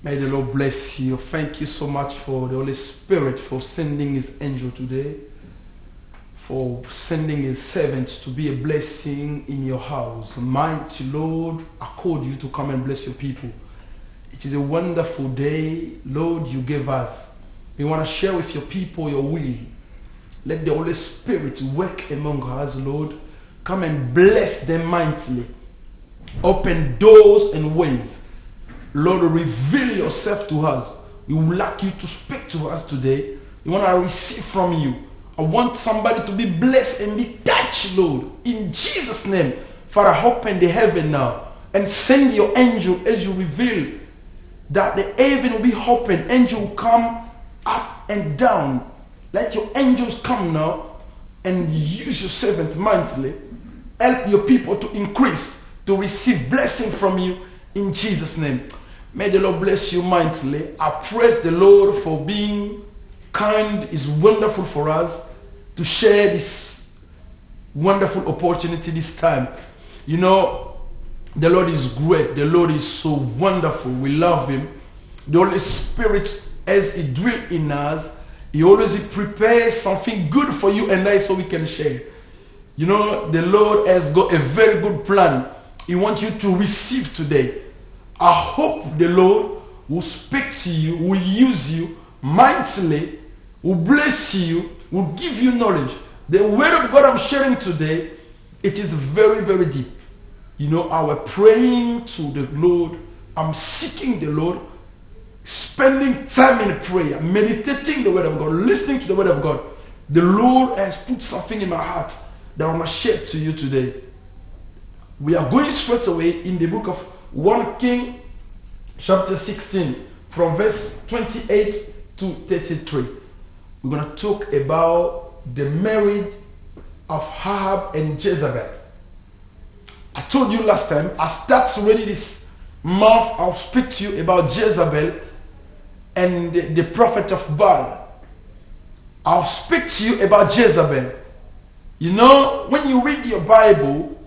May the Lord bless you. Thank you so much for the Holy Spirit for sending His angel today, for sending His servants to be a blessing in your house. Mighty Lord, I called you to come and bless your people. It is a wonderful day, Lord, you gave us. We want to share with your people your will. Let the Holy Spirit work among us, Lord. Come and bless them mightily. Open doors and ways. Lord, reveal yourself to us. We would like you to speak to us today. We want to receive from you. I want somebody to be blessed and be touched, Lord. In Jesus' name. Father, open the heaven now and send your angel as you reveal that the heaven will be open. Angel will come up and down. Let your angels come now and use your servants mightily. Help your people to increase, to receive blessing from you in Jesus' name. May the Lord bless you mightily. I praise the Lord for being kind. It's wonderful for us to share this wonderful opportunity this time. You know, the Lord is great. The Lord is so wonderful. We love Him. The Holy Spirit, as He dwells in us, He always prepares something good for you and I so we can share. You know, the Lord has got a very good plan. He wants you to receive today. I hope the Lord will speak to you, will use you mightily, will bless you, will give you knowledge. The word of God I'm sharing today, it is very, very deep. You know, I was praying to the Lord. I'm seeking the Lord, spending time in prayer, meditating the word of God, listening to the word of God. The Lord has put something in my heart that I want to share to you today. We are going straight away in the book of 1 King chapter 16 from verse 28 to 33. We're going to talk about the marriage of Ahab and Jezebel. I told you last time, I start already this month, I'll speak to you about Jezebel and the prophet of Baal. I'll speak to you about Jezebel. You know, when you read your Bible,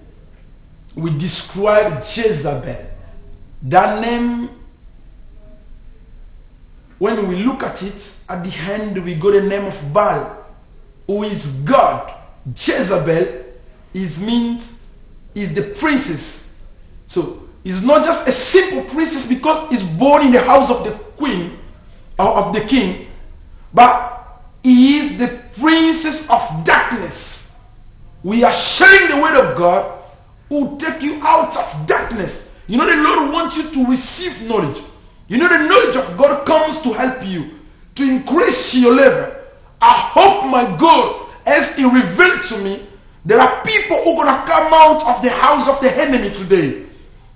we describe Jezebel. That name, when we look at it, at the end we got the name of Baal, who is God. Jezebel is the princess. So it's not just a simple princess because it's born in the house of the queen or of the king, but he is the princess of darkness. We are sharing the word of God who will take you out of darkness. You know, the Lord wants you to receive knowledge. You know, the knowledge of God comes to help you, to increase your level. I hope, my God, as He revealed to me, there are people who are going to come out of the house of the enemy today.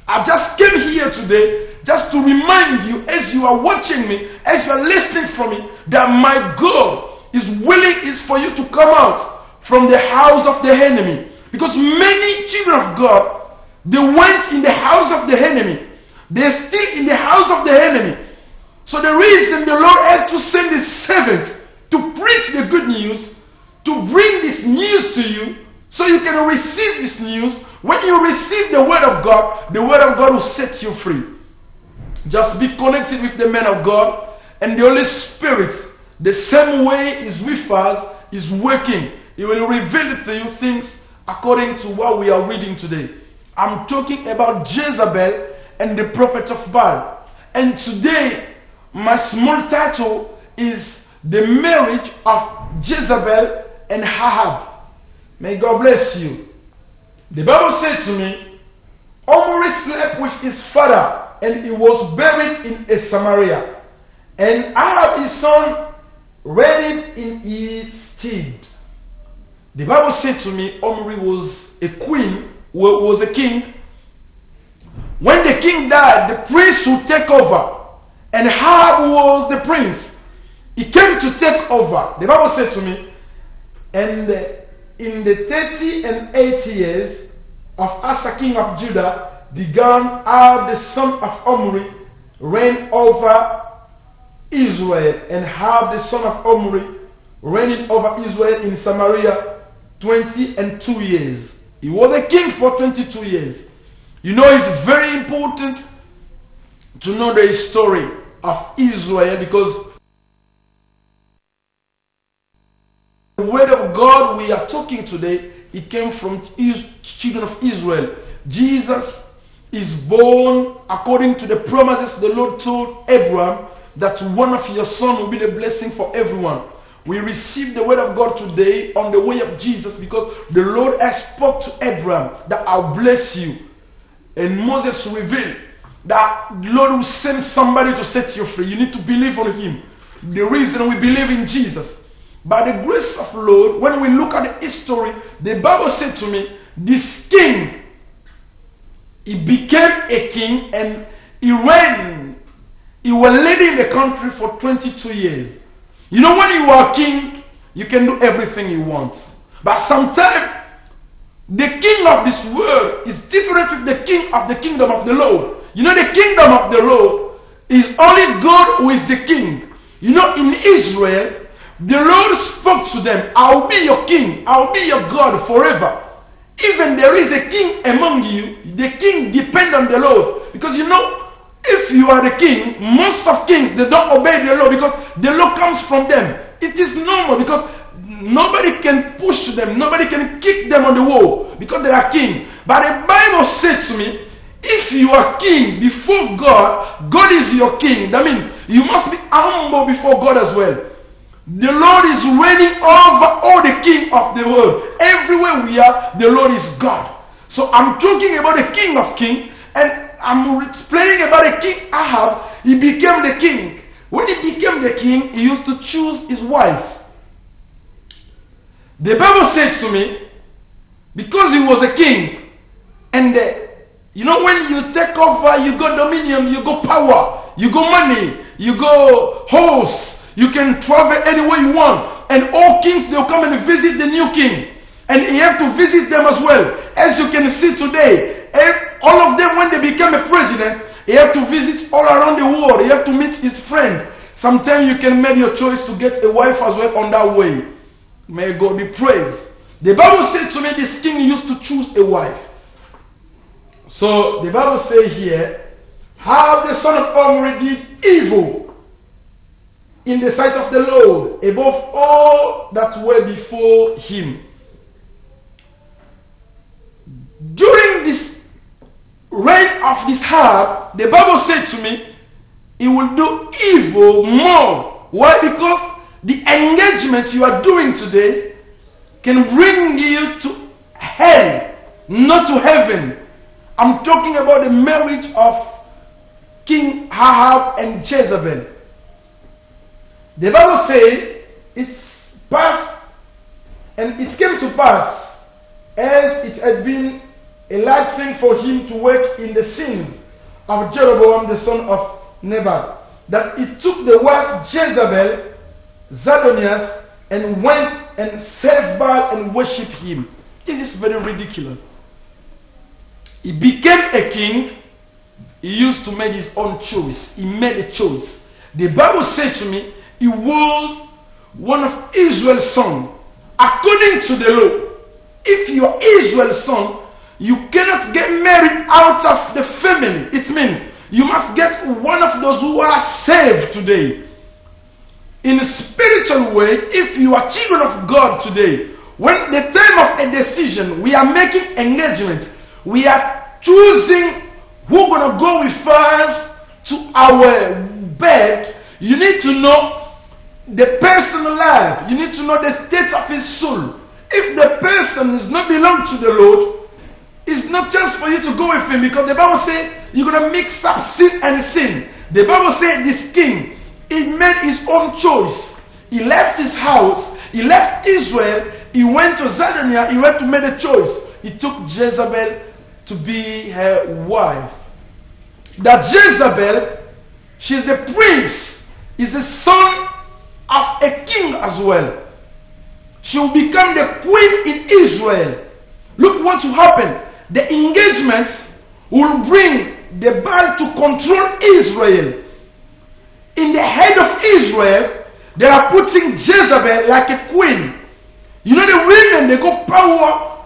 I just came here today just to remind you, as you are watching me, as you are listening from me, that my God is willing is for you to come out from the house of the enemy. Because many children of God, they went in the house of the enemy. They're still in the house of the enemy. So the reason the Lord has to send His servants to preach the good news, to bring this news to you, so you can receive this news. When you receive the word of God will set you free. Just be connected with the man of God, and the Holy Spirit, the same way is with us, is working. He will reveal to you things according to what we are reading today. I'm talking about Jezebel and the prophet of Baal. And today, my small title is The Marriage of Jezebel and Ahab. May God bless you. The Bible said to me, Omri slept with his father, and he was buried in a Samaria. And Ahab his son reigned in his stead. The Bible said to me, Omri was a queen, was a king. When the king died, the prince would take over. And Ahab was the prince. He came to take over. The Bible said to me, and in the 30 and 80 years of Asa king of Judah, began Ahab the son of Omri reign over Israel. And Ahab the son of Omri reigned over Israel in Samaria 22 years. He was a king for 22 years. You know, it's very important to know the story of Israel, because the word of God we are talking today, it came from children of Israel. Jesus is born according to the promises the Lord told Abraham, that one of your sons will be the blessing for everyone. We receive the word of God today on the way of Jesus, because the Lord has spoke to Abraham that I'll bless you. And Moses revealed that the Lord will send somebody to set you free. You need to believe on him. The reason we believe in Jesus, by the grace of the Lord, when we look at the history, the Bible said to me, this king, he became a king and he reigned. He was leading the country for 22 years. You know, when you are king, you can do everything you want. But sometimes, the king of this world is different from the king of the kingdom of the Lord. You know, the kingdom of the Lord is only God who is the king. You know, in Israel, the Lord spoke to them, I'll be your king, I'll be your God forever. Even there is a king among you, the king depends on the Lord. Because you know, if you are the king, most of kings, they don't obey the law because the law comes from them. It is normal because nobody can push them, nobody can kick them on the wall because they are king. But the Bible said to me, if you are king before God, God is your king. That means you must be humble before God as well. The Lord is reigning over all the king of the world. Everywhere we are, the Lord is God. So I'm talking about the King of Kings, and I'm explaining about the king Ahab. He became the king. When he became the king, he used to choose his wife. The Bible said to me, because he was a king, and you know, when you take over, you got dominion, you got power, you got money, you got horse, you can travel anywhere you want, and all kings, they'll come and visit the new king, and you have to visit them as well. As you can see today, all of them, when they become a president, you have to visit all around the world. You have to meet his friend. Sometimes you can make your choice to get a wife as well on that way. May God be praised. The Bible said to me, this king used to choose a wife. So the Bible says here, how the son of Omri did evil in the sight of the Lord above all that were before him. During this reign of this Ahab, the Bible said to me, he will do evil more. Why? Because the engagement you are doing today can bring you to hell, not to heaven. I'm talking about the marriage of King Ahab and Jezebel. The Bible says it's past, and it came to pass as it had been a light thing for him to work in the sins of Jeroboam the son of Nebat, that he took the wife Jezebel, Zadonias, and went and served Baal and worshipped him. This is very ridiculous. He became a king. He used to make his own choice. He made a choice. The Bible said to me, he was one of Israel's sons. According to the law, if you are Israel's son, you cannot get married out of the family. It means you must get one of those who are saved today. In a spiritual way, if you are children of God today, when the time of a decision, we are making engagement, we are choosing who's going to go with us to our bed, you need to know the personal life. You need to know the state of his soul. If the person does not belong to the Lord, it's not chance for you to go with him, because the Bible says you're going to mix up sin and sin. The Bible says this king, he made his own choice. He left his house, he left Israel, he went to Zadonia, he went to make a choice. He took Jezebel to be her wife. That Jezebel, she's the prince, is the son of a king as well. She will become the queen in Israel. Look what will happen. The engagements will bring the Baal to control Israel. In the head of Israel, they are putting Jezebel like a queen. You know, the women, they got power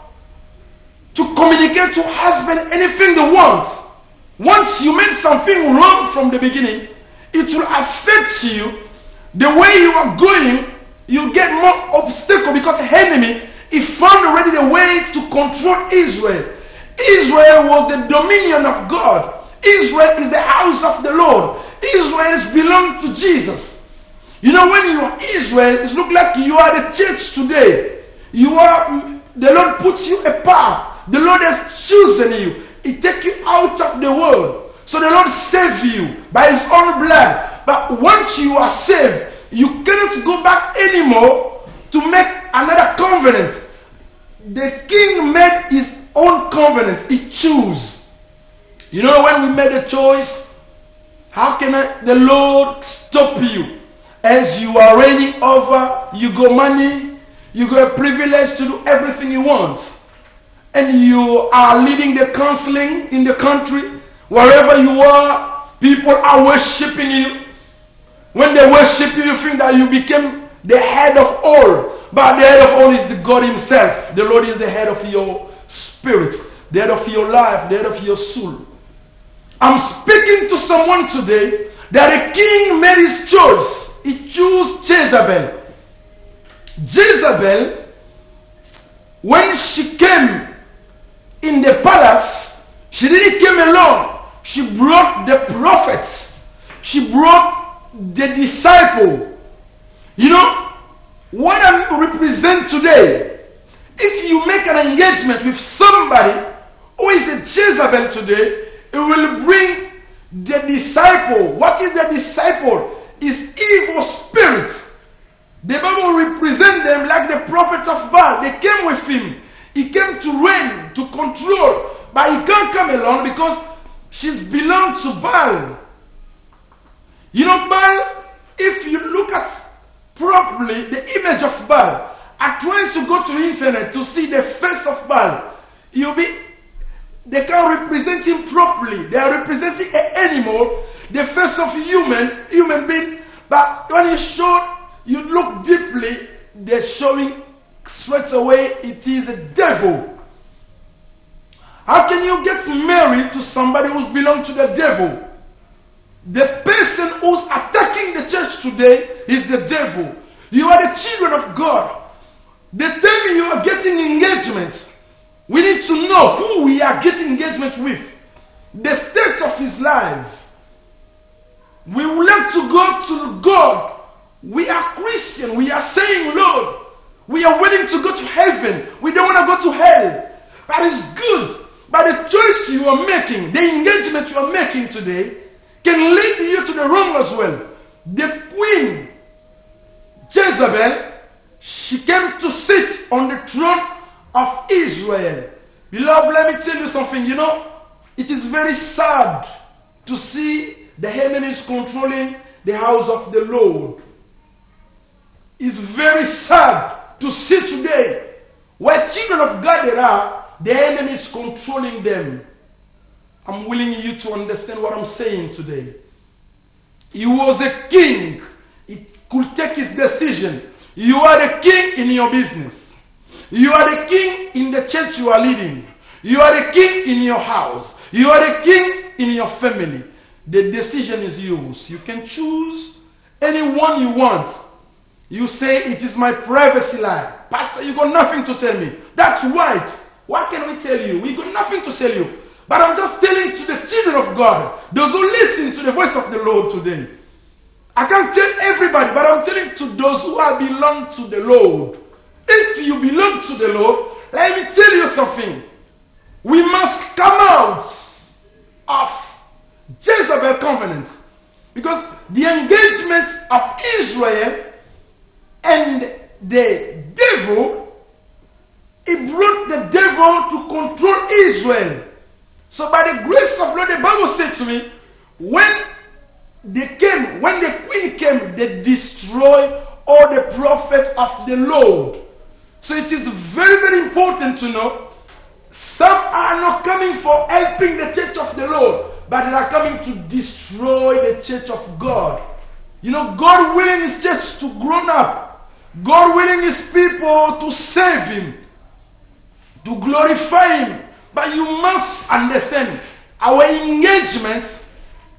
to communicate to husband anything they want. Once you made something wrong from the beginning, it will affect you. The way you are going, you get more obstacle because the enemy, he found already the way to control Israel. Israel was the dominion of God. Israel is the house of the Lord. Israel belongs to Jesus. You know, when you are Israel, it looks like you are the church today. The Lord puts you apart. The Lord has chosen you. He takes you out of the world. So the Lord saved you by His own blood. But once you are saved, you cannot go back anymore to make another covenant. The king made his own covenant. He chose. You know, when we made a choice, how can the Lord stop you? As you are reigning over, you got money, you got a privilege to do everything you want. And you are leading the counseling in the country. Wherever you are, people are worshiping you. When they worship you, you think that you became the head of all. But the head of all is the God Himself. The Lord is the head of your spirit, the head of your life, the head of your soul. I'm speaking to someone today that a king made his choice. He chose Jezebel. Jezebel, when she came in the palace, she didn't come alone. She brought the prophets. She brought the disciple. You know, what I represent today, if you make an engagement with somebody who is a Jezebel today, it will bring the disciple. What is the disciple? Is evil spirits. The Bible represents them like the prophets of Baal. They came with him. He came to reign, to control. But he can't come alone because she belongs to Baal. You know, Baal, if you look at properly the image of Baal, are trying to go to the internet to see the face of Baal, they can't represent him properly. They are representing an animal, the face of a human being. But when you look deeply, they're showing straight away it is a devil. How can you get married to somebody who belongs to the devil? The person who's attacking the church today is the devil. You are the children of God. The time you are getting engagements, we need to know who we are getting engagement with. The state of his life. We would like to go to God. We are Christian. We are saying, Lord, we are willing to go to heaven. We don't want to go to hell. That is good. But the choice you are making, the engagement you are making today, can lead you to the wrong as well. The queen, Jezebel, she came to sit on the throne of Israel. Beloved, let me tell you something. You know, it is very sad to see the enemies controlling the house of the Lord. It's very sad to see today where children of God there are, the enemy is controlling them. I'm willing you to understand what I'm saying today. He was a king. He could take his decision. You are the king in your business. You are the king in the church you are leading. You are the king in your house. You are the king in your family. The decision is yours. You can choose anyone you want. You say, it is my privacy life. Pastor, you got nothing to tell me. That's right. What can we tell you? We got nothing to tell you. But I'm just telling to the children of God, those who listen to the voice of the Lord today. I can't tell everybody, but I'm telling to those who belong to the Lord. If you belong to the Lord, let me tell you something. We must come out of Jezebel covenant. Because the engagement of Israel and the devil, it brought the devil to control Israel. So by the grace of God, the Bible said to me, when the queen came, they destroyed all the prophets of the Lord. So it is very, very important to know, some are not coming for helping the church of the Lord, but they are coming to destroy the church of God. You know, God willing His church to grow up. God willing His people to save Him, to glorify Him. But you must understand, our engagements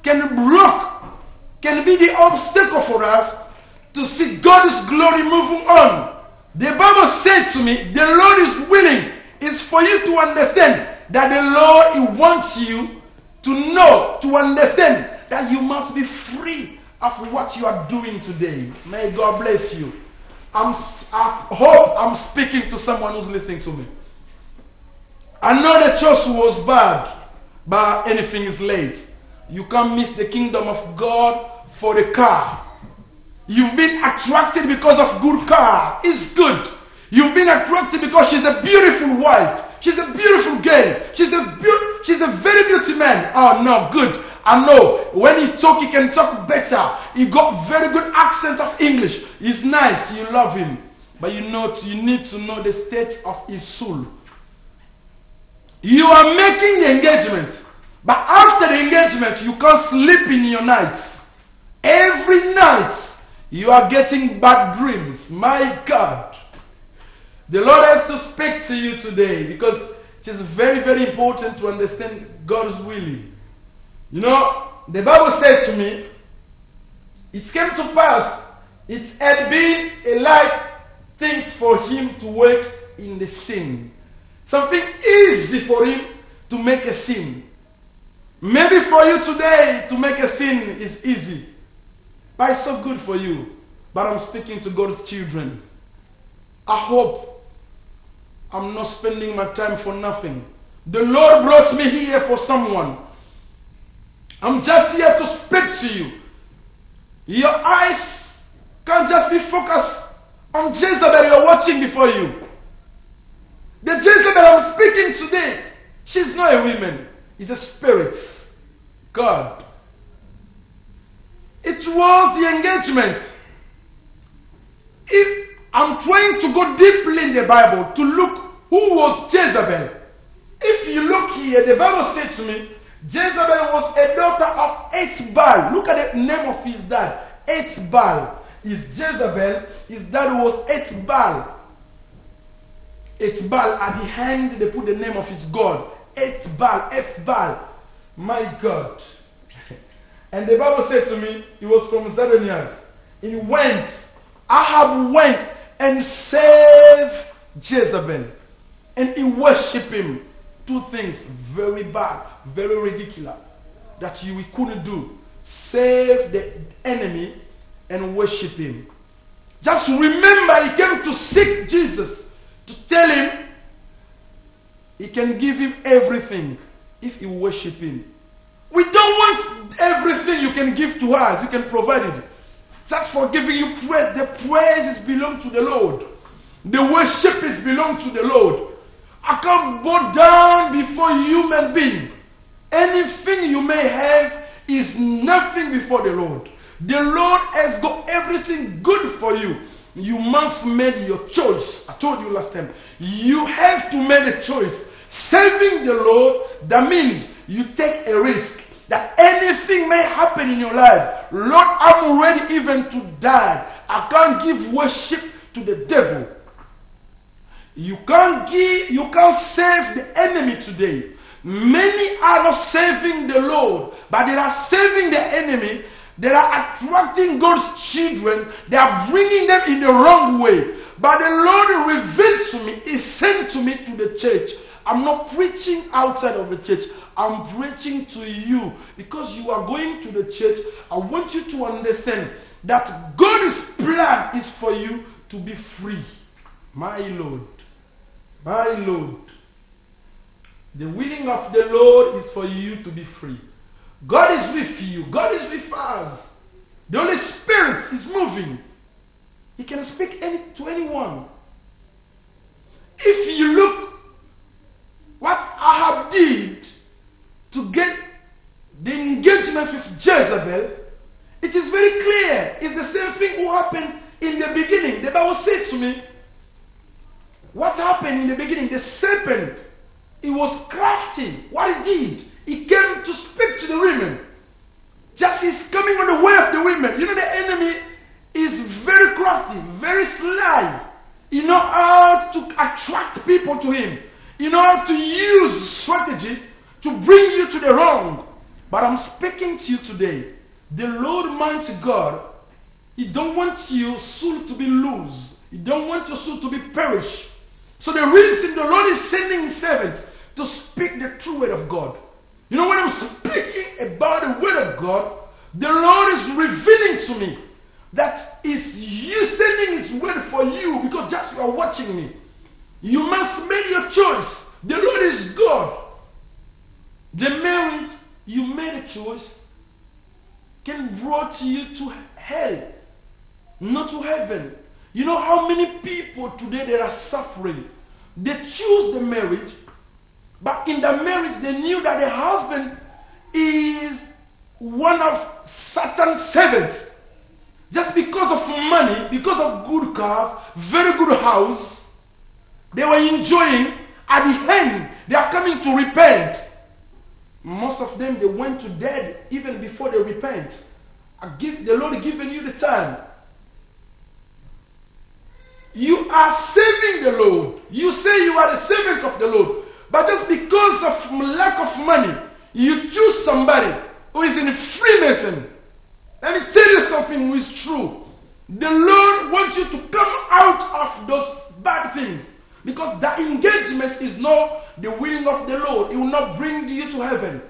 can block can be the obstacle for us to see God's glory moving on. The Bible said to me, the Lord is willing. It's for you to understand that the Lord, He wants you to know, to understand that you must be free of what you are doing today. May God bless you. I hope I'm speaking to someone who's listening to me. I know the church was bad, but anything is late. You can't miss the kingdom of God for the car. You've been attracted because of good car. It's good. You've been attracted because she's a beautiful wife. She's a beautiful girl. She's a very beautiful man. Oh no, good. I know. When he talk, he can talk better. He got very good accent of English. He's nice. You love him. But you need to know the state of his soul. You are making the engagement. But after the engagement, you can't sleep in your nights. Every night, you are getting bad dreams. My God. The Lord has to speak to you today because it is very, very important to understand God's will. You know, the Bible said to me, it came to pass, it had been a light thing for him to work in the sin. Something easy for him to make a sin. Maybe for you today to make a sin is easy. But it's so good for you. But I'm speaking to God's children. I hope I'm not spending my time for nothing. The Lord brought me here for someone. I'm just here to speak to you. Your eyes can't just be focused on Jezebel you're watching before you. The Jezebel I'm speaking today, she's not a woman. It's a spirit. God. It was the engagement. If I'm trying to go deeply in the Bible to look who was Jezebel. If you look here, the Bible said to me, Jezebel was a daughter of Ethbaal. Look at the name of his dad. Ethbaal is Jezebel. His dad was Ethbaal. Ethbaal, at the hand they put the name of his god. Ethbaal. My God. And the Bible said to me, he was from Zidonians. He went. Ahab went and saved Jezebel. And he worshipped him. Two things very bad, very ridiculous, that we couldn't do. Save the enemy and worship him. Just remember, he came to seek Jesus, to tell him he can give him everything if he worship him. We don't want everything you can give to us. You can provide it. Just for giving you praise. The praises belong to the Lord. The worship is belong to the Lord. I can't bow down before human being. Anything you may have is nothing before the Lord. The Lord has got everything good for you. You must make your choice. I told you last time. You have to make a choice. Serving the Lord, that means you take a risk. That anything may happen in your life. Lord, I'm ready even to die. I can't give worship to the devil. You can't save the enemy today. Many are not saving the Lord, but they are saving the enemy. They are attracting God's children. They are bringing them in the wrong way. But the Lord revealed to me, He sent to me to the church. I'm not preaching outside of the church. I'm preaching to you because you are going to the church. I want you to understand that God's plan is for you to be free. My Lord. My Lord. The willing of the Lord is for you to be free. God is with you. God is with us. The Holy Spirit is moving. He can speak to anyone. If you look what Ahab did to get the engagement with Jezebel, it is very clear. It's the same thing who happened in the beginning. The Bible said to me, what happened in the beginning? The serpent, he was crafty. What he did, he came to speak to the women. Just he's coming on the way of the women. You know, the enemy is very crafty, very sly. He knows how to attract people to him. He knows how to use strategy to bring you to the wrong. But I'm speaking to you today. The Lord Mighty God, He don't want your soul to be loose. He don't want your soul to be perished. So the reason the Lord is sending His servant to speak the true word of God. You know, when I'm speaking about the word of God, the Lord is revealing to me that is you sending His word for you because just you are watching me. You must make your choice. The Lord is God. The marriage you made a choice can brought you to hell, not to heaven. You know how many people today they are suffering? They choose the marriage, but in the marriage they knew that the husband is one of Satan's servants. Just because of money, because of good cars, very good house, they were enjoying. At the end, they are coming to repent. Most of them, they went to death even before they repent. The Lord given you the time. You are serving the Lord. You say you are the servant of the Lord. But just because of lack of money, you choose somebody who is in Freemason. Let me tell you something which is true. The Lord wants you to come out of those bad things. Because the engagement is not the willing of the Lord. It will not bring you to heaven.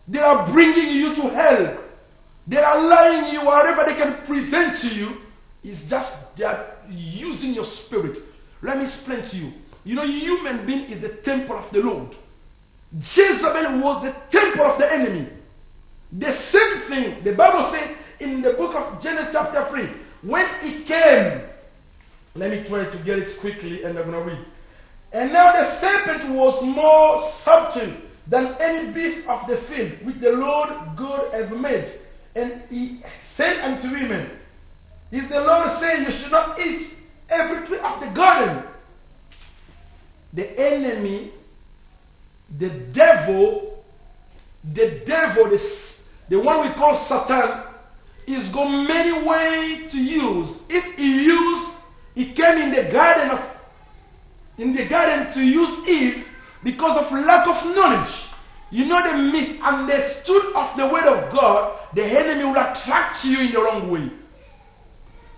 They are bringing you to hell. They are lying you whatever they can present to you. It's just they are using your spirit. Let me explain to you. You know, human being is the temple of the Lord. Jezebel was the temple of the enemy. The same thing, the Bible said in the book of Genesis chapter 3, when he came, let me try to get it quickly and I'm going to read. And now the serpent was more subtle than any beast of the field which the Lord God has made. And he said unto women, is the Lord saying you should not eat every tree of the garden? The enemy, the devil, the one we call Satan, is got many ways to use. If he came in the garden to use Eve because of lack of knowledge. You know, they misunderstood of the word of God. The enemy will attract you in the wrong way.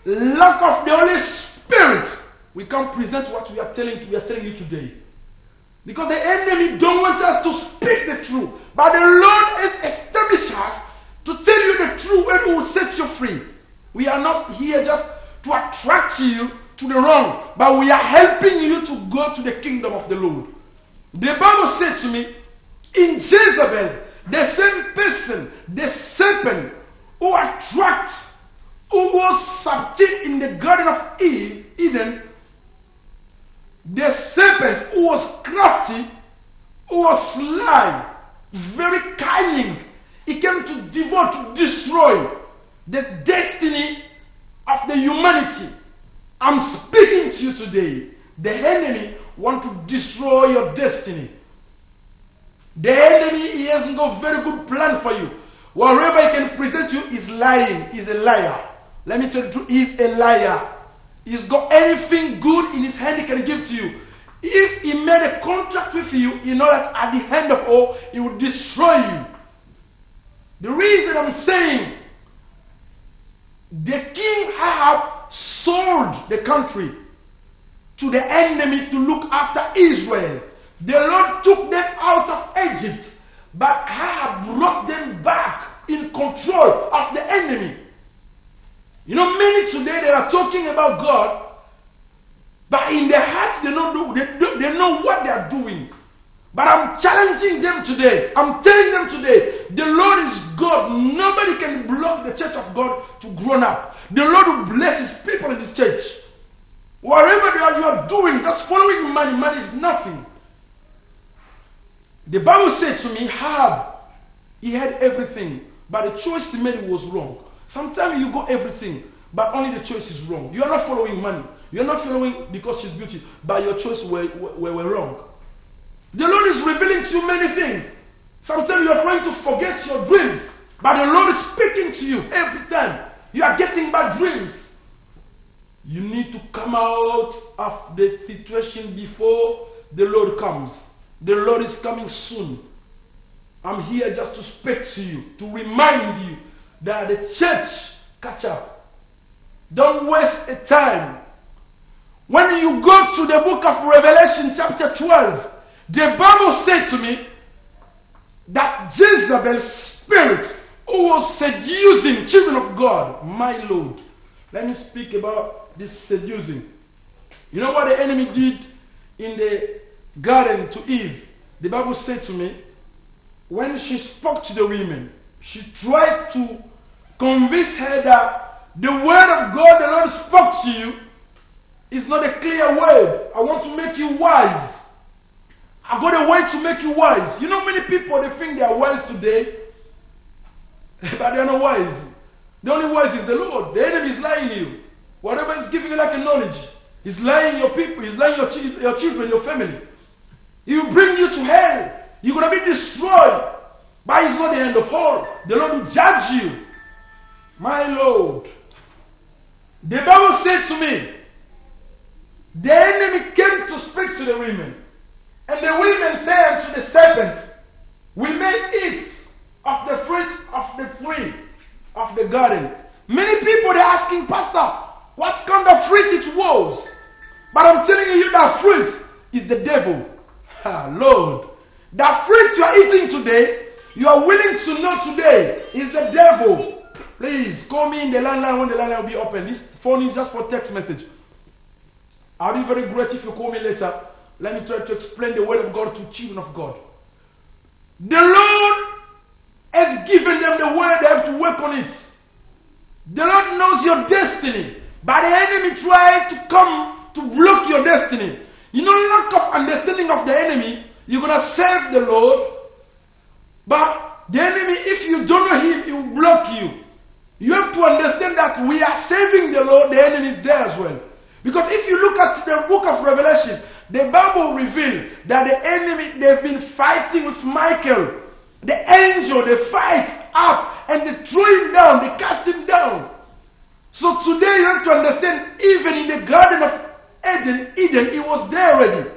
Lack of the Holy Spirit. We can't present what we are telling you today. Because the enemy don't want us to speak the truth. But the Lord has established us to tell you the truth and will set you free. We are not here just to attract you to the wrong, but we are helping you to go to the kingdom of the Lord. The Bible said to me, in Jezebel, the same person, the serpent who attracts, who was subject in the Garden of Eden, the serpent who was crafty, who was sly, very cunning, he came to devour, to destroy the destiny of the humanity. I'm speaking to you today. The enemy wants to destroy your destiny. The enemy, he has no very good plan for you. Whatever he can present you is lying. He's a liar. Let me tell you the truth. He's a liar. He's got anything good in his hand he can give to you. If he made a contract with you, you know that at the end of all, he will destroy you. The reason I'm saying the king Ahab sold the country to the enemy to look after Israel. The Lord took them out of Egypt, but Ahab brought them back in control of the enemy. You know, many today they are talking about God, but in their hearts they know what they are doing. But I'm challenging them today. I'm telling them today, the Lord is God. Nobody can block the church of God to grow up. The Lord will bless His people in His church. Whatever you are doing, just following money. Money is nothing. The Bible said to me, he had everything, but the choice he made was wrong. Sometimes you got everything, but only the choice is wrong. You are not following money. You are not following because she's beautiful, but your choice were wrong. The Lord is revealing to you many things. Sometimes you are trying to forget your dreams, but the Lord is speaking to you every time. You are getting bad dreams. You need to come out of the situation before the Lord comes. The Lord is coming soon. I'm here just to speak to you, to remind you that the church catch up. Don't waste a time. When you go to the book of Revelation chapter 12, the Bible said to me that Jezebel's spirit who was seducing children of God, my Lord. Let me speak about this seducing. You know what the enemy did in the garden to Eve? The Bible said to me, when she spoke to the women, she tried to convince her that the word of God the Lord spoke to you is not a clear word. I want to make you wise. I've got a way to make you wise. You know, many people, they think they are wise today, but they are not wise. The only wise is the Lord. The enemy is lying to you. Whatever is giving you like a knowledge, he's lying your people, he's lying your children, your family. He will bring you to hell. You're going to be destroyed. But it's not the end of all. The Lord will judge you. My Lord. The Bible said to me, the enemy came to speak to the women. And the women said unto the serpent, we may eat of the fruit of the tree of the garden. Many people are asking, Pastor, what kind of fruit it was? But I'm telling you that fruit is the devil. Lord, that fruit you are eating today, you are willing to know today, is the devil. Please, call me in the landline when the landline will be open. This phone is just for text message. I'll be very grateful if you call me later. Let me try to explain the word of God to children of God. The Lord has given them the word, they have to work on it. The Lord knows your destiny, but the enemy tries to come to block your destiny. You know, lack of understanding of the enemy, you're going to serve the Lord, but the enemy, if you don't know him, he will block you. You have to understand that we are serving the Lord, the enemy is there as well. Because if you look at the book of Revelation, the Bible reveals that the enemy, they've been fighting with Michael. The angel, they fight up and they throw him down, they cast him down. So today you have to understand, even in the Garden of Eden, he was there already.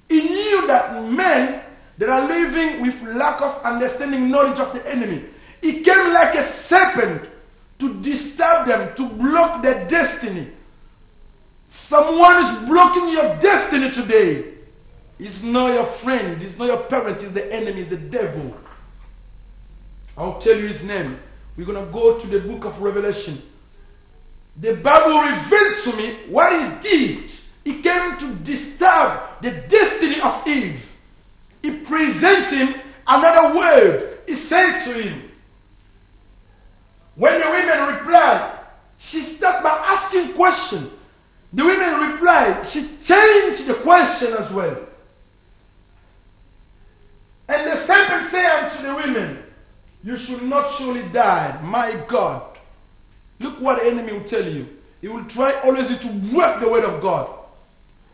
He knew that men that are living with lack of understanding, knowledge of the enemy, he came like a serpent to disturb them, to block their destiny. Someone is blocking your destiny today. It's not your friend, it's not your parent, it's the enemy, it's the devil. I'll tell you his name. We're going to go to the book of Revelation. The Bible reveals to me what he did. He came to disturb the destiny of Eve. He presents him another word. He said to him, when the women replied, she started by asking questions. The women replied, she changed the question as well. And the serpent said unto the women, you should not surely die. My God. Look what the enemy will tell you. He will try always to work the word of God.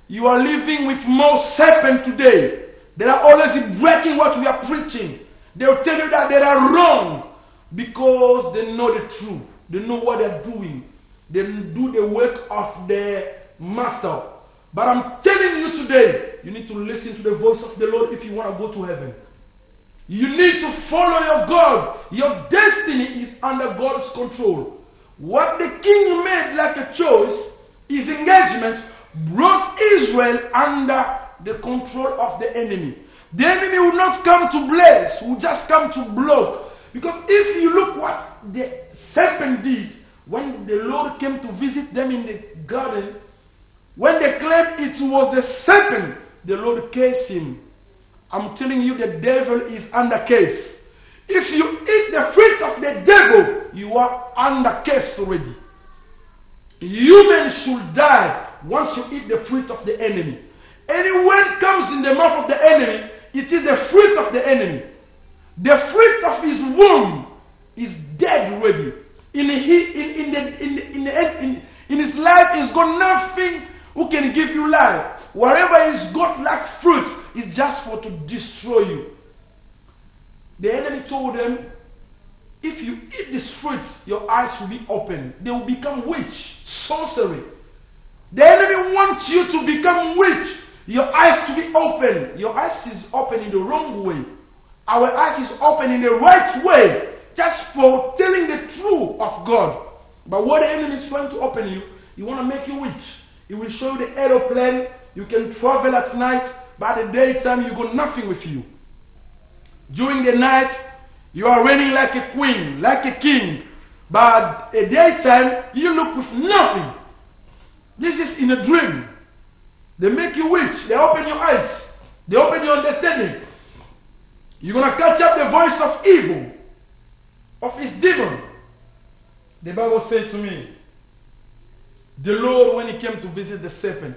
You are living with more serpent today. They are always breaking what we are preaching. They will tell you that they are wrong because they know the truth. They know what they are doing. They do the work of their master. But I'm telling you today, you need to listen to the voice of the Lord if you want to go to heaven. You need to follow your God. Your destiny is under God's control. What the king made like a choice, his engagement, brought Israel under the control of the enemy. The enemy will not come to bless, will just come to block. Because if you look what the serpent did, when the Lord came to visit them in the garden, when they claimed it was the serpent, the Lord cursed him. I'm telling you, the devil is under case. If you eat the fruit of the devil, you are under case already. Humans should die once you eat the fruit of the enemy. Anyone comes in the mouth of the enemy, it is the fruit of the enemy. The fruit of his womb is dead already. In his life, he's got nothing who can give you life. Whatever he's got like fruit is just for to destroy you. The enemy told them, if you eat this fruit, your eyes will be open. They will become witch, sorcery. The enemy wants you to become witch. Your eyes to be open. Your eyes is open in the wrong way. Our eyes is open in the right way. just for telling the truth of God. But what the enemy is trying to open you, he want to make you weak. He will show you the aeroplane. You can travel at night. By the daytime, you got nothing with you. During the night, you are reigning like a queen, like a king. But at daytime, you look with nothing. This is in a dream. They make you weak. They open your eyes. They open your understanding. You're going to catch up the voice of evil, of his demon. The Bible said to me, the Lord, when he came to visit the serpent,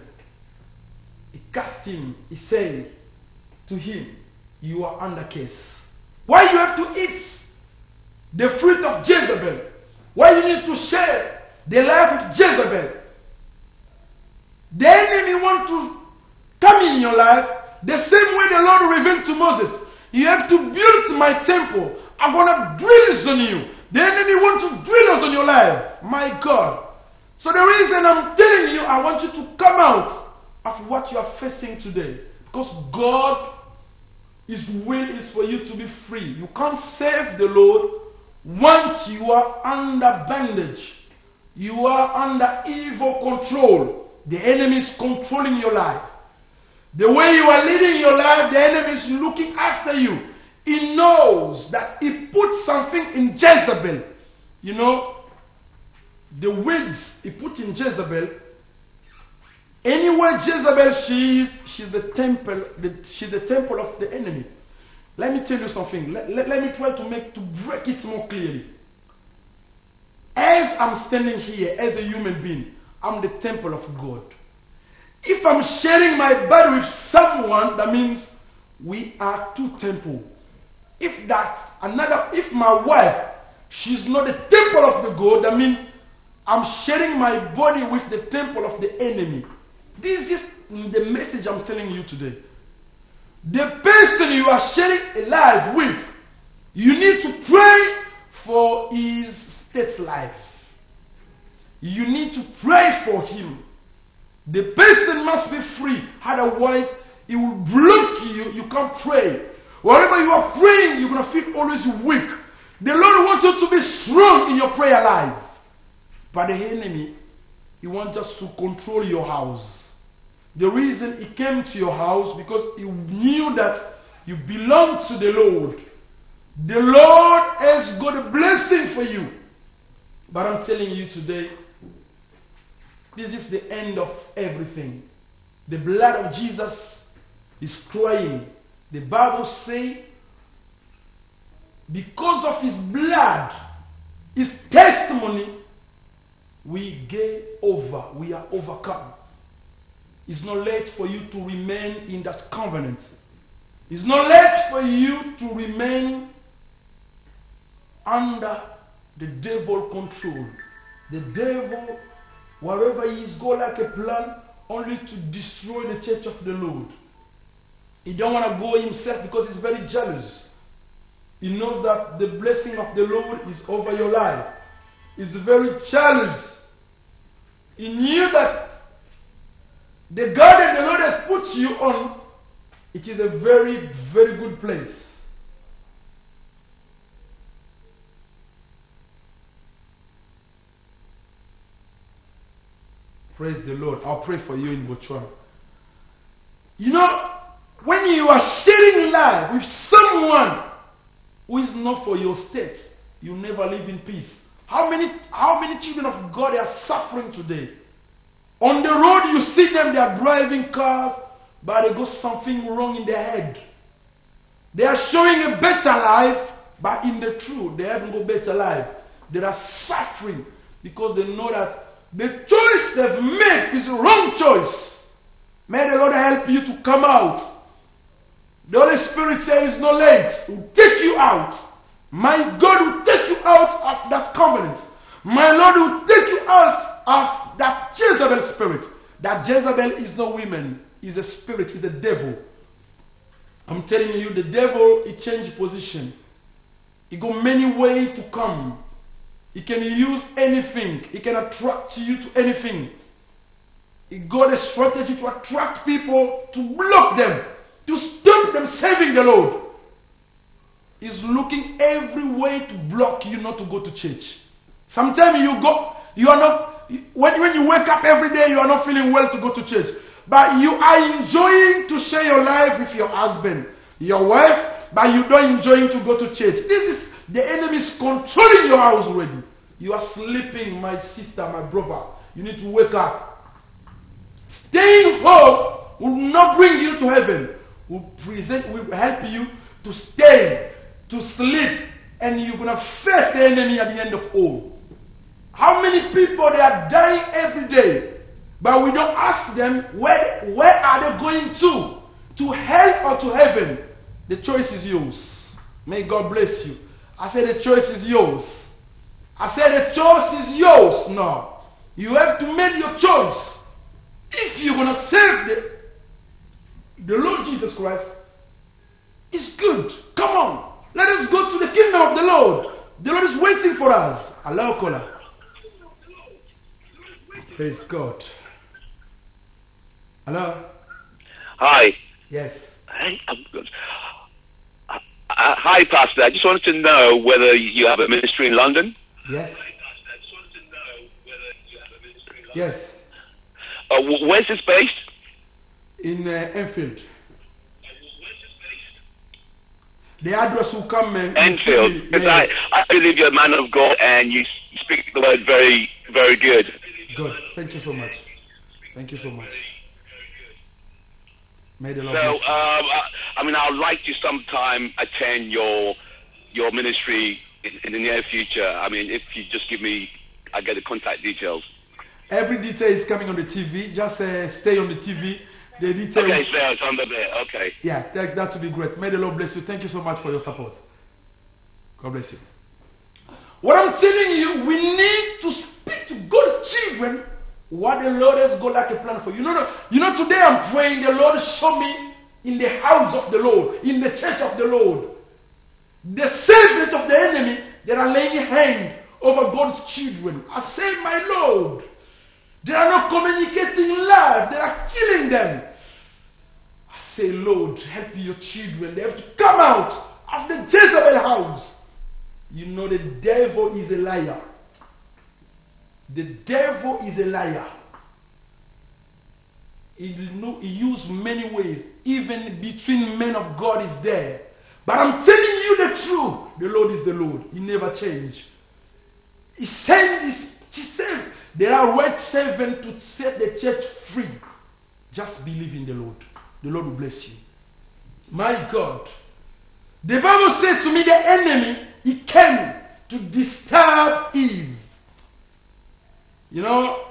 he cast him. He said to him, you are under curse. Why you have to eat the fruit of Jezebel? Why you need to share the life with Jezebel? The enemy want to come in your life the same way the Lord revealed to Moses. You have to build my temple. I'm going to drill on you. The enemy wants to drill on your life. My God. So the reason I'm telling you, I want you to come out of what you are facing today. Because God, his will is for you to be free. You can't serve the Lord once you are under bondage. You are under evil control. The enemy is controlling your life. The way you are leading your life, the enemy is looking after you. He knows that he put something in Jezebel. You know, the weeds he put in Jezebel. Anywhere Jezebel she is, she's the temple of the enemy. Let me tell you something. Let me try to break it more clearly. As I'm standing here as a human being, I'm the temple of God. If I'm sharing my body with someone, that means we are two temples. If my wife, she's not the temple of the God, that means I'm sharing my body with the temple of the enemy. This is the message I'm telling you today. The person you are sharing a life with, you need to pray for his state life. You need to pray for him. The person must be free. Otherwise, it will block you. You can't pray. Wherever you are praying, you're going to feel always weak. The Lord wants you to be strong in your prayer life. But the enemy, he wants us to control your house. The reason he came to your house, because he knew that you belong to the Lord. The Lord has got a blessing for you. But I'm telling you today, this is the end of everything. The blood of Jesus is crying. The Bible says, because of his blood, his testimony, we get over. We are overcome. It's not late for you to remain in that covenant. It's not late for you to remain under the devil control. The devil, wherever he is, go like a plan only to destroy the church of the Lord. He don't want to go himself because he's very jealous. He knows that the blessing of the Lord is over your life. He's very jealous. He knew that the garden the Lord has put you on, it is a very, very good place. Praise the Lord. I'll pray for you in Botswana. You know, when you are sharing life with someone who is not for your state, you never live in peace. How many children of God are suffering today? On the road you see them, they are driving cars, but they got something wrong in their head. They are showing a better life, but in the truth, they haven't got better life. They are suffering because they know that the choice they've made is the wrong choice. May the Lord help you to come out. The Holy Spirit says it's not late. He will take you out. My God will take you out of that covenant. My Lord will take you out of that Jezebel spirit. That Jezebel is no woman. Is a spirit. Is a devil. I'm telling you, the devil, he changed position. He got many ways to come. He can use anything. He can attract you to anything. He got a strategy to attract people, to block them, to stop them serving the Lord. is looking every way to block you not to go to church. Sometimes you are not, when you wake up every day, you are not feeling well to go to church. But you are enjoying to share your life with your husband, your wife, but you don't enjoy to go to church. This is, the enemy is controlling your house already. You are sleeping, my sister, my brother. You need to wake up. Staying home will not bring you to heaven. Will help you to stay, to sleep, and you're going to face the enemy at the end of all. How many people they are dying every day, but we don't ask them where are they going to hell or to heaven? The choice is yours. May God bless you. I said the choice is yours. I said the choice is yours now. You have to make your choice. If you're going to serve the Lord Jesus Christ, it's good. Come on. Let us go to the kingdom of the Lord. The Lord is waiting for us. Allah Kola. Praise God. Hello? Hi. Yes. Hey, I'm good. Hi, Pastor. I just wanted to know whether you have a ministry in London. Yes. Yes. Where's this based? In Enfield. The address will come. Enfield. Because yeah. I believe you're a man of God and you speak the word very, very good. Good. Thank you so much. Thank you so much. May the Lord So, bless you. I mean, I'd like to sometime attend your ministry in the near future. I mean, if you just give me, I get the contact details. Every detail is coming on the TV. Just stay on the TV. The detail. Okay, so it's on the bed. Okay. Yeah, that would be great. May the Lord bless you. Thank you so much for your support. God bless you. What I'm telling you, we need to speak to God's children what the Lord has got like a plan for you. You know, today I'm praying the Lord show me in the house of the Lord, in the church of the Lord, the servants of the enemy that are laying hand over God's children. I say, my Lord, they are not communicating life. They are killing them. I say, Lord, help your children. They have to come out of the Jezebel house. You know the devil is a liar. The devil is a liar. He used many ways. Even between men of God is there. But I'm telling you the truth. The Lord is the Lord. He never changed. He said there are white servants to set the church free. Just believe in the Lord. The Lord will bless you. My God. The Bible says to me, the enemy, he came to disturb Eve. You know,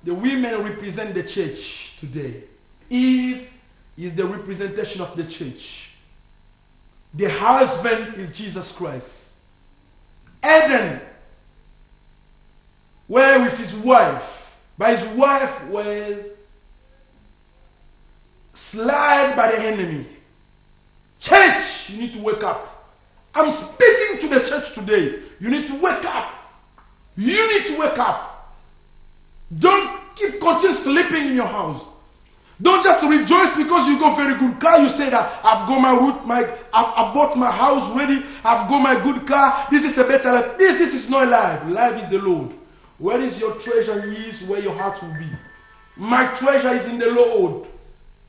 the women represent the church today. Eve is the representation of the church. The husband is Jesus Christ. Adam were with his wife, but his wife was slain by the enemy. Church, you need to wake up. I'm speaking to the church today. You need to wake up. You need to wake up. Don't continue sleeping in your house. Don't just rejoice because you got very good car. You say that I've got I bought my house ready. I've got my good car. This is a better life. This is not life. Life is the Lord. Where is your treasure is where your heart will be. My treasure is in the Lord.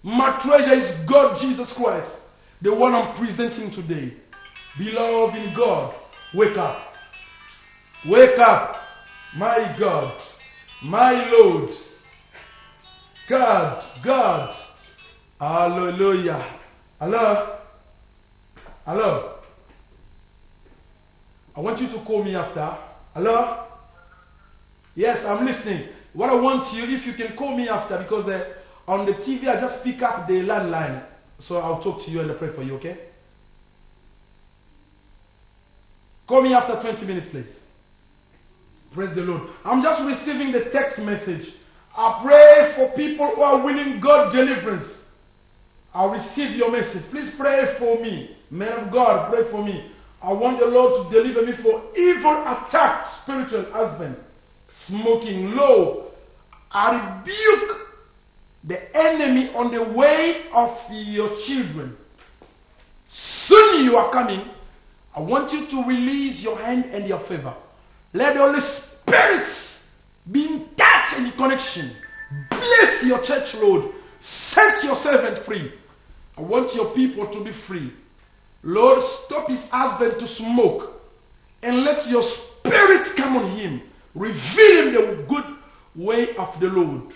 My treasure is God Jesus Christ. The one I'm presenting today. Beloved in God, wake up. Wake up. My God. My Lord. God. Hallelujah. Hello? Hello? I want you to call me after. Hello? Yes, I'm listening. What I want you, if you can call me after, because on the TV I just pick up the landline. So I'll talk to you and I'll pray for you, okay? Call me after 20 minutes, please. Praise the Lord. I'm just receiving the text message. I pray for people who are willing God deliverance. I'll receive your message. Please pray for me. Man of God, pray for me. I want the Lord to deliver me from evil attack, spiritual husband, smoking low. I rebuke the enemy on the way of your children. Soon you are coming. I want you to release your hand and your favor. Let the Holy Spirit be in touch and in connection. Bless your church, Lord. Set your servant free. I want your people to be free. Lord, stop his husband to smoke and let your spirit come on him. Reveal him the good way of the Lord.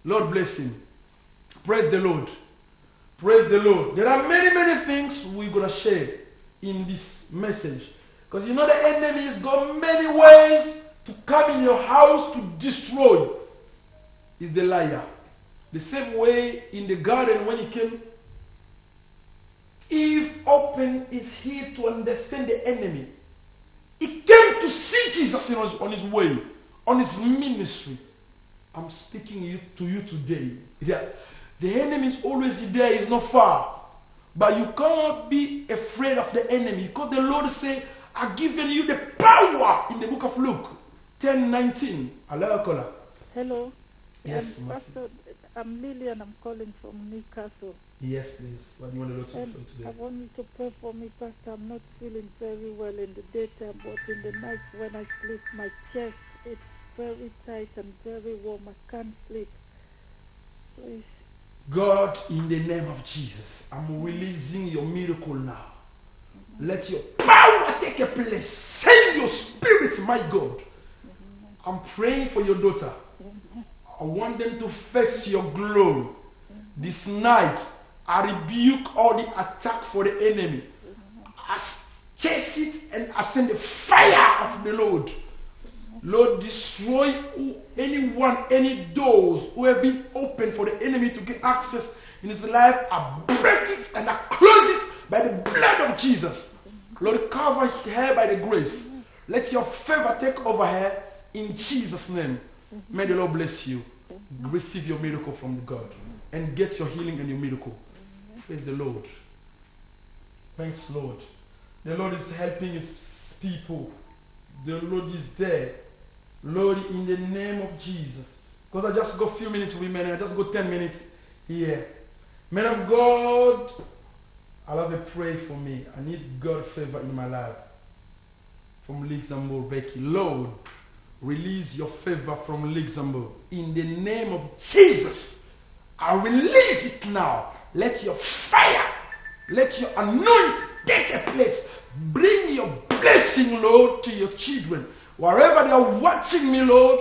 Lord, bless him. Praise the Lord. Praise the Lord. There are many, many things we're going to share in this message. Because you know the enemy has got many ways to come in your house to destroy. He's the liar. The same way in the garden when he came, Eve opened his ear to understand the enemy. He came to see Jesus on his way, on his ministry. I'm speaking to you today. The enemy is always there, he's not far. But you cannot be afraid of the enemy, because the Lord said, I've given you the power in the book of Luke 10:19. Hello. Yes, Pastor, I'm Lillian. I'm calling from Newcastle. Yes, please. What do you want the Lord to do for you I today? want you to pray for me, Pastor. I'm not feeling very well in the daytime, but in the night when I sleep, my chest is very tight and very warm. I can't sleep. Please. God, in the name of Jesus, I'm releasing your miracle now. Let your power take a place. Send your spirit, my God. I'm praying for your daughter. I want them to face your glory. This night, I rebuke all the attack for the enemy. I chase it and I send the fire of the Lord. Lord, destroy anyone, any doors who have been opened for the enemy to get access in his life. I break it and I close it by the blood of Jesus. Lord, cover her by the grace. Let your favor take over her in Jesus' name. May the Lord bless you. Receive your miracle from God and get your healing and your miracle. Praise the Lord. Thanks, Lord. The Lord is helping his people. The Lord is there. Lord, in the name of Jesus. Because I just got a few minutes with men, I just got 10 minutes here. Men of God, I love a pray for me. I need God's favor in my life. From Luxembourg, Becky. Lord, release your favor from Luxembourg. In the name of Jesus, I release it now. Let your fire, let your anointing take a place. Bring your blessing, Lord, to your children. Wherever they are watching me, Lord,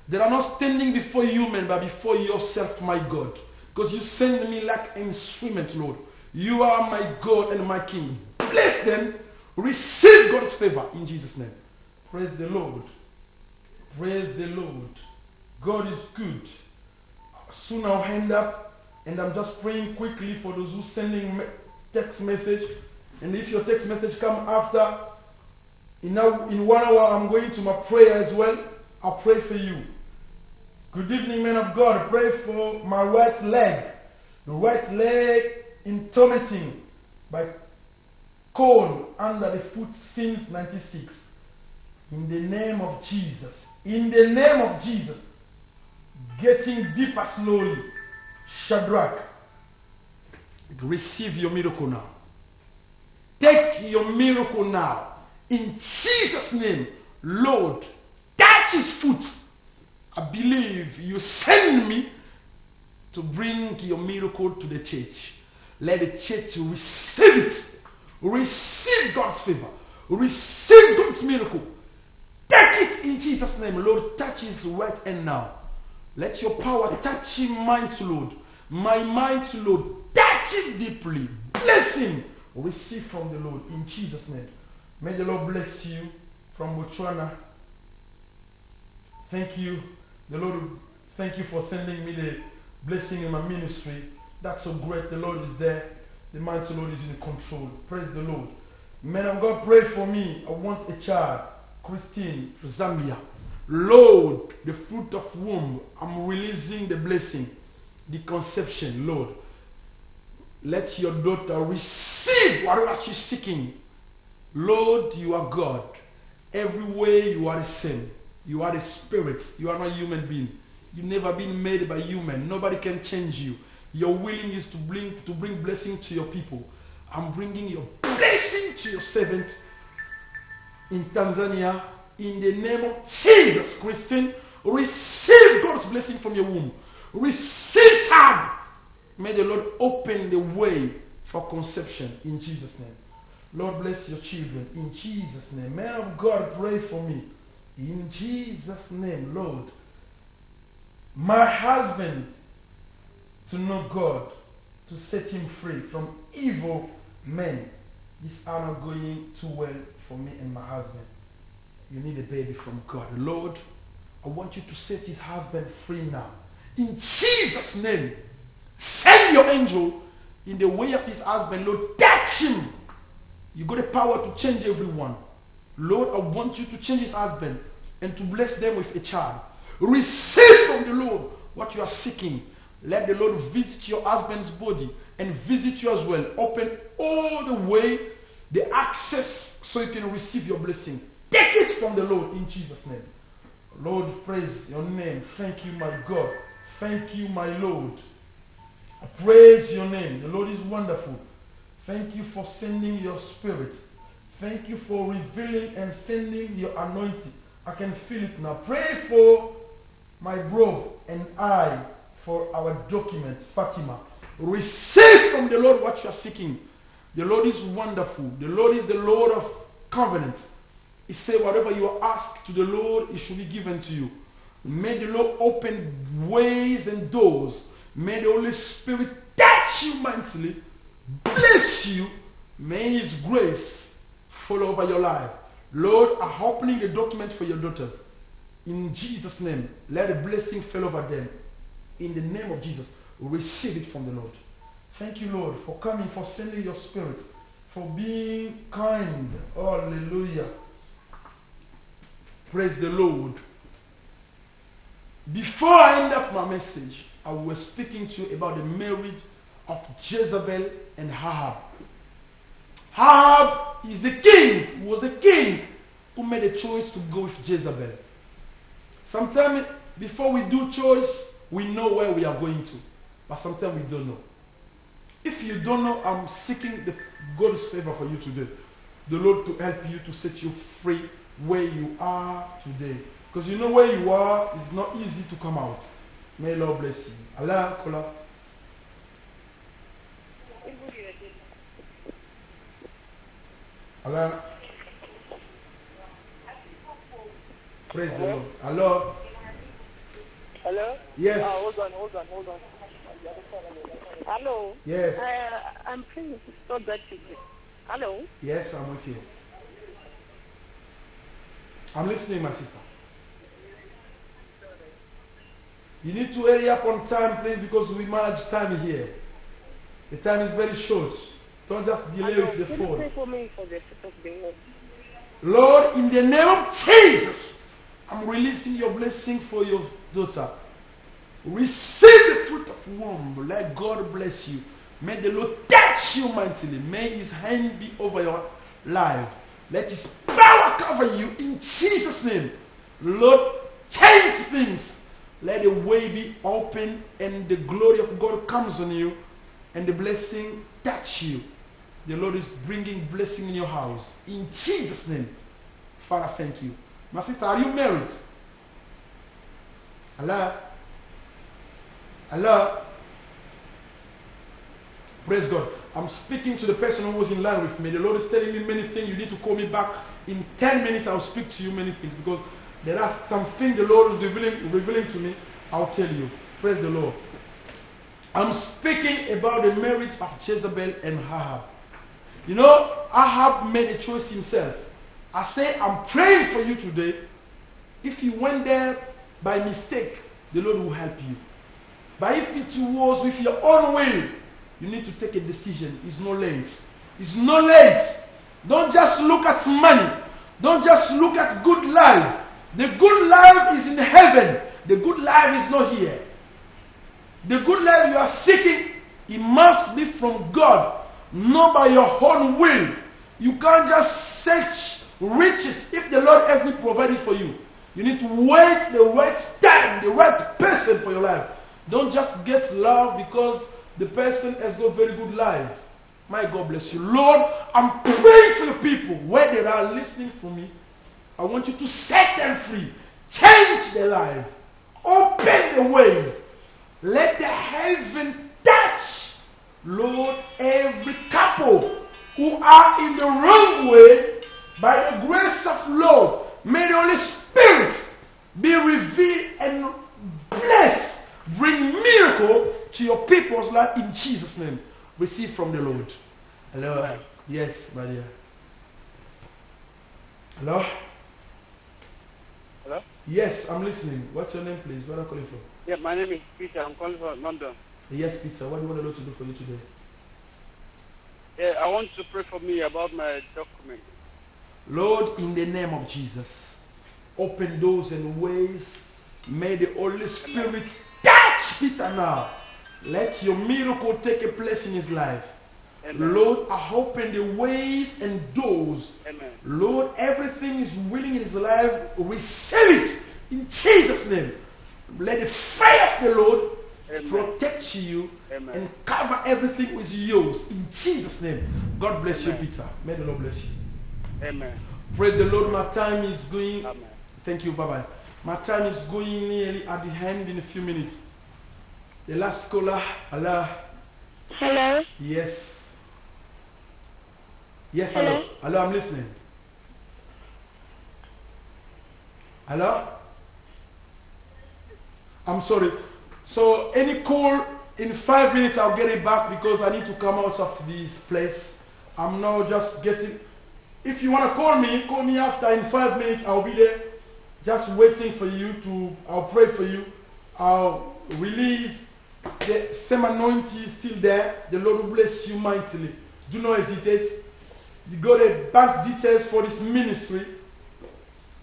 they are not standing before human, but before yourself, my God. Because you send me like an instrument, Lord. You are my God and my King. Bless them. Receive God's favor in Jesus' name. Praise the Lord. Praise the Lord. God is good. Soon I'll hand up, and I'm just praying quickly for those who sending text message. And if your text message come after, in 1 hour I'm going to my prayer as well. I'll pray for you. Good evening, men of God. Pray for my right leg. The right leg in tormenting by cold under the foot since 96. In the name of Jesus. In the name of Jesus. Getting deeper slowly. Shadrach, receive your miracle now. Take your miracle now. In Jesus' name, Lord, touch his foot. I believe you send me to bring your miracle to the church. Let the church receive it. Receive God's favor. Receive God's miracle. Take it in Jesus' name. Lord, touch his right hand now. Let your power touch him, mind, Lord. My mind, Lord. Touch him deeply. Bless him. Receive from the Lord in Jesus' name. May the Lord bless you from Botswana. Thank you. The Lord, thank you for sending me the blessing in my ministry. That's so great. The Lord is there. The mighty Lord is in control. Praise the Lord. Men of God, pray for me. I want a child. Christine, Zambia. Lord, the fruit of womb. I'm releasing the blessing. The conception, Lord. Let your daughter receive whatever she's seeking. Lord, you are God. Every way you are the same. You are the spirit. You are not a human being. You've never been made by human. Nobody can change you. Your willing is to bring blessing to your people. I'm bringing your blessing to your servant in Tanzania. In the name of Jesus, Christine, receive God's blessing from your womb. Receive time. May the Lord open the way for conception in Jesus' name. Lord, bless your children in Jesus' name. Man of God, pray for me in Jesus' name, Lord. My husband to know God, to set him free from evil men. These are not going too well for me and my husband. You need a baby from God. Lord, I want you to set his husband free now. In Jesus' name, send your angel in the way of his husband. Lord, touch him. You got the power to change everyone. Lord, I want you to change his husband and to bless them with a child. Receive from the Lord what you are seeking. Let the Lord visit your husband's body and visit you as well. Open all the way, the access, so you can receive your blessing. Take it from the Lord in Jesus' name. Lord, praise your name. Thank you, my God. Thank you, my Lord. I praise your name. The Lord is wonderful. Thank you for sending your spirit. Thank you for revealing and sending your anointing. I can feel it now. Pray for my bro and I for our document, Fatima. Receive from the Lord what you are seeking. The Lord is wonderful. The Lord is the Lord of covenant. He said, whatever you ask to the Lord, it should be given to you. May the Lord open ways and doors. May the Holy Spirit touch you mightily, bless you. May His grace fall over your life. Lord, I'm opening the document for your daughters. In Jesus' name, let a blessing fall over them. In the name of Jesus, receive it from the Lord. Thank you, Lord, for coming, for sending your spirit, for being kind. Hallelujah. Praise the Lord. Before I end up my message, I was speaking to you about the marriage of Jezebel and Ahab. Ahab is the king, was a king who made a choice to go with Jezebel. Sometimes before we do choice, we know where we are going to. But sometimes we don't know. If you don't know, I'm seeking God's favor for you today. The Lord to help you to set you free where you are today. Because you know where you are, it's not easy to come out. May Lord bless you. Allah, Kola. Allah. Praise the Lord. Hello. Hello? Yes. Hold on. Hello? Yes. I'm trying to stop that ticket. Hello? Yes, I'm with you. I'm listening, my sister. You need to hurry up on time, please, because we manage time here. The time is very short. Don't just delay with the phone. Pray for me for the sake of the Lord. Lord, in the name of Jesus, I'm releasing your blessing for your daughter. Receive the fruit of womb. Let God bless you. May the Lord touch you mightily. May His hand be over your life. Let His power cover you in Jesus' name. Lord, change things. Let the way be open and the glory of God comes on you and the blessing touch you. The Lord is bringing blessing in your house. In Jesus' name. Father, thank you. My sister, are you married? Allah. Allah. Praise God. I'm speaking to the person who was in line with me. The Lord is telling me many things. You need to call me back. In 10 minutes, I'll speak to you many things. Because there are some things the Lord is revealing to me. I'll tell you. Praise the Lord. I'm speaking about the marriage of Jezebel and Ahab. You know, Ahab made a choice himself. I say, I'm praying for you today. If you went there by mistake, the Lord will help you. But if it was with your own will, you need to take a decision. It's not late. It's not late. Don't just look at money. Don't just look at good life. The good life is in heaven. The good life is not here. The good life you are seeking, it must be from God, not by your own will. You can't just search riches if the Lord hasn't provided for you. You need to wait the right time, the right person for your life. Don't just get love because the person has got very good life. My God bless you. Lord, I'm praying for your people where they are listening for me. I want you to set them free. Change their life. Open the ways. Let the heaven touch, Lord, every couple who are in the wrong way. By the grace of Lord, may the Holy Spirit be revealed and bless, bring miracle to your people's life in Jesus' name. Receive from the Lord. Hello. Yes, my dear. Hello. Hello? Yes, I'm listening. What's your name, please? Where are you calling from? Yeah, my name is Peter. I'm calling from London. Yes, Peter. What do you want the Lord to do for you today? Yeah, I want to pray for me about my document. Lord, in the name of Jesus, open doors and ways. May the Holy Spirit touch Peter now. Let your miracle take a place in his life. Amen. Lord, I open the ways and doors. Amen. Lord, everything is willing in his life. Receive it in Jesus' name. Let the fire of the Lord Amen. protect you Amen. and cover everything with yours in Jesus' name. God bless Amen. you, Peter. May the Lord bless you. Amen. Praise the Lord. My time is going. Amen. Thank you. Bye bye. My time is going nearly at the end in a few minutes. The last caller. Allah. Hello? Yes. Yes, hello. Hello, I'm listening. Hello? I'm sorry. So, any call in 5 minutes, I'll get it back because I need to come out of this place. I'm now just getting. If you want to call me after in 5 minutes. I'll be there just waiting for you to. I'll pray for you. I'll release. The same anointing is still there. The Lord will bless you mightily. Do not hesitate. You got the bank details for this ministry.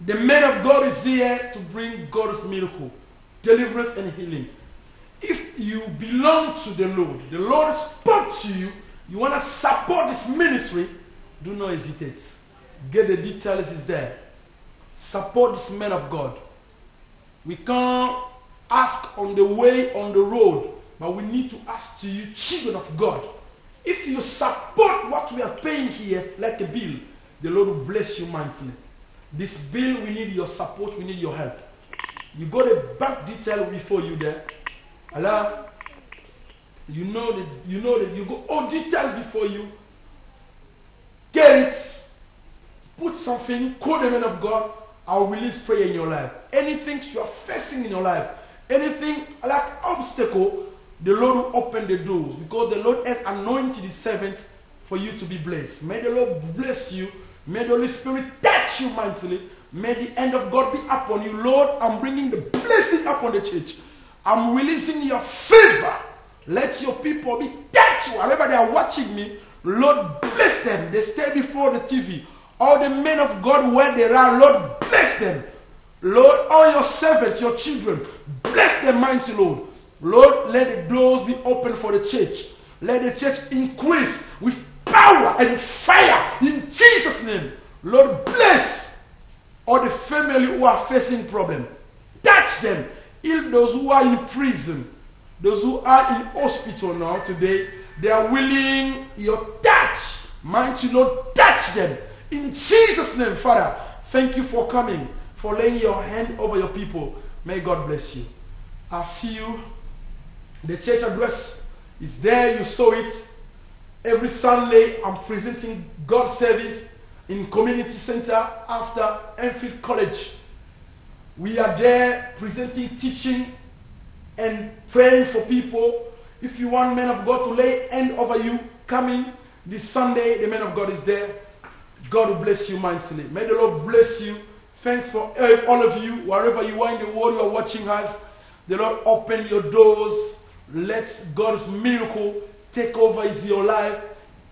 The man of God is here to bring God's miracle, deliverance and healing. If you belong to the Lord spoke to you, you want to support this ministry, do not hesitate. Get the details, is there. Support this man of God. We can't ask on the way, on the road, but we need to ask to you, children of God. If you support what we are paying here, like a bill, the Lord will bless you mightily. This bill, we need your support, we need your help. You got a bank detail before you there. Allah, you know that you got all details before you. Get it, put something, call the man of God. I'll release prayer in your life. Anything you are facing in your life, anything like obstacle, the Lord will open the doors because the Lord has anointed his servant for you to be blessed. May the Lord bless you. May the Holy Spirit touch you mightily. May the hand of God be upon you. Lord, I'm bringing the blessing upon the church. I'm releasing your favor. Let your people be touched wherever they are watching me. Lord, bless them. They stay before the TV. All the men of God where they are, Lord, bless them. Lord, all your servants, your children, bless them mighty, Lord. Lord, let the doors be open for the church. Let the church increase with power and fire in Jesus' name. Lord, bless all the family who are facing problems. Touch them. Heal those who are in prison. Those who are in hospital now today. They are willing your touch. Mighty Lord, touch them. In Jesus' name, Father, thank you for coming, for laying your hand over your people. May God bless you. I'll see you. The church address is there. You saw it. Every Sunday, I'm presenting God's service in community center after Enfield College. We are there presenting, teaching, and praying for people. If you want men of God to lay hand over you, come in this Sunday. The man of God is there. God will bless you mightily. May the Lord bless you. Thanks for all of you, wherever you are in the world, you are watching us. The Lord open your doors. Let God's miracle take over your life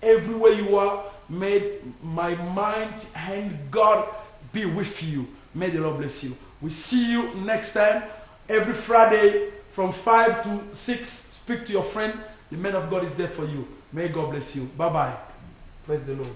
everywhere you are. May my mind and God be with you. May the Lord bless you. We see you next time. Every Friday from 5 to 6. Speak to your friend. The man of God is there for you. May God bless you. Bye-bye. Praise the Lord.